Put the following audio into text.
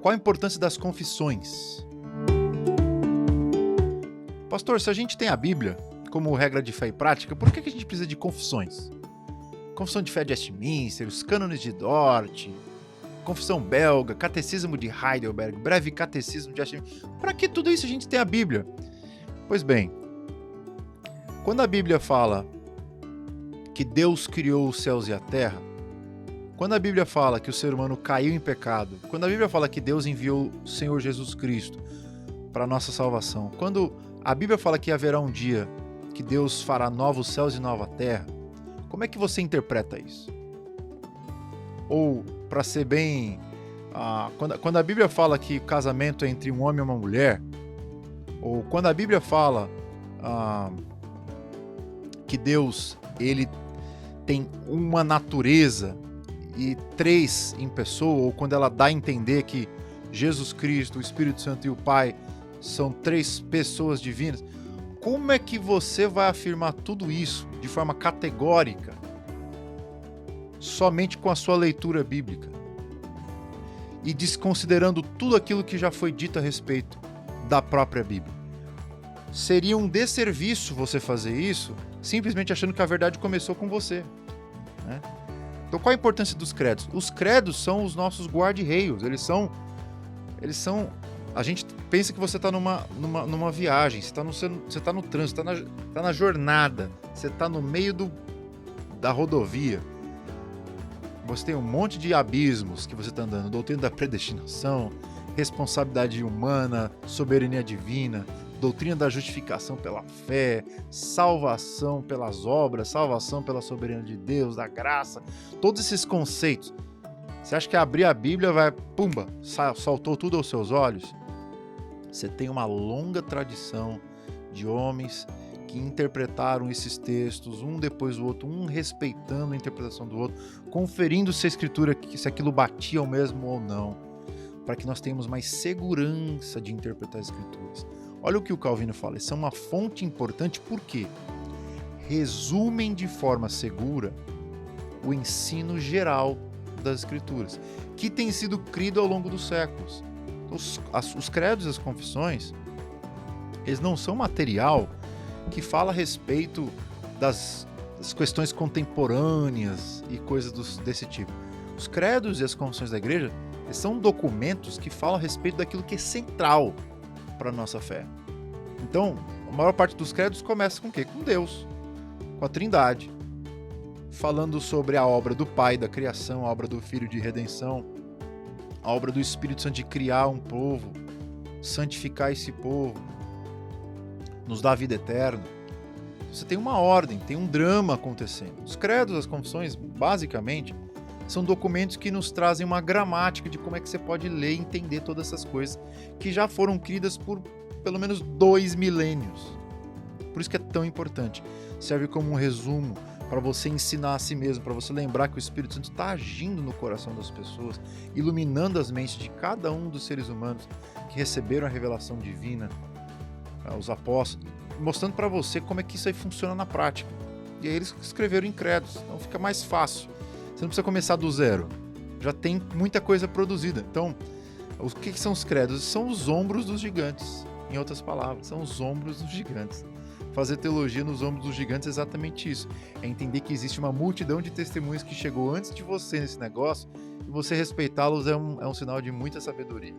Qual a importância das confissões? Pastor, se a gente tem a Bíblia como regra de fé e prática, por que a gente precisa de confissões? Confissão de fé de Westminster, os cânones de Dort, confissão belga, catecismo de Heidelberg, breve catecismo de Westminster. Para que tudo isso a gente tem a Bíblia? Pois bem, quando a Bíblia fala que Deus criou os céus e a terra, quando a Bíblia fala que o ser humano caiu em pecado, quando a Bíblia fala que Deus enviou o Senhor Jesus Cristo para a nossa salvação, quando a Bíblia fala que haverá um dia que Deus fará novos céus e nova terra, como é que você interpreta isso? Ou, para ser bem... quando a Bíblia fala que o casamento é entre um homem e uma mulher, ou quando a Bíblia fala que Deus ele tem uma natureza e três em pessoa, ou quando ela dá a entender que Jesus Cristo, o Espírito Santo e o Pai são três pessoas divinas, como é que você vai afirmar tudo isso de forma categórica somente com a sua leitura bíblica e desconsiderando tudo aquilo que já foi dito a respeito da própria Bíblia? Seria um desserviço você fazer isso simplesmente achando que a verdade começou com você, né? Então qual a importância dos credos? Os credos são os nossos guarda-reios, eles são... A gente pensa que você está numa viagem, você tá no trânsito, tá na jornada, você está no meio da rodovia. Você tem um monte de abismos que você está andando, doutrina da predestinação, responsabilidade humana, soberania divina, doutrina da justificação pela fé, salvação pelas obras, salvação pela soberania de Deus, da graça, todos esses conceitos. Você acha que abrir a Bíblia vai, pumba, saltou tudo aos seus olhos? Você tem uma longa tradição de homens que interpretaram esses textos, um depois do outro, um respeitando a interpretação do outro, conferindo se a Escritura, se aquilo batia ao mesmo ou não, para que nós tenhamos mais segurança de interpretar as Escrituras. Olha o que o Calvino fala, isso é uma fonte importante porque resumem de forma segura o ensino geral das Escrituras, que tem sido crido ao longo dos séculos. Os credos e as confissões, eles não são material que fala a respeito das questões contemporâneas e coisas desse tipo. Os credos e as confissões da igreja são documentos que falam a respeito daquilo que é central para a nossa fé. Então, a maior parte dos credos começa com o quê? Com Deus, com a Trindade, falando sobre a obra do Pai da criação, a obra do Filho de redenção, a obra do Espírito Santo de criar um povo, santificar esse povo, nos dar vida eterna. Você tem uma ordem, tem um drama acontecendo. Os credos, as confissões, basicamente, são documentos que nos trazem uma gramática de como é que você pode ler e entender todas essas coisas que já foram criadas por pelo menos 2 milênios. Por isso que é tão importante. Serve como um resumo para você ensinar a si mesmo, para você lembrar que o Espírito Santo está agindo no coração das pessoas, iluminando as mentes de cada um dos seres humanos que receberam a revelação divina, os apóstolos, mostrando para você como é que isso aí funciona na prática. E aí eles escreveram em credos, então fica mais fácil. Você não precisa começar do zero, já tem muita coisa produzida. Então, o que são os credos? São os ombros dos gigantes, em outras palavras, são os ombros dos gigantes. Fazer teologia nos ombros dos gigantes é exatamente isso, é entender que existe uma multidão de testemunhos que chegou antes de você nesse negócio, e você respeitá-los é um sinal de muita sabedoria.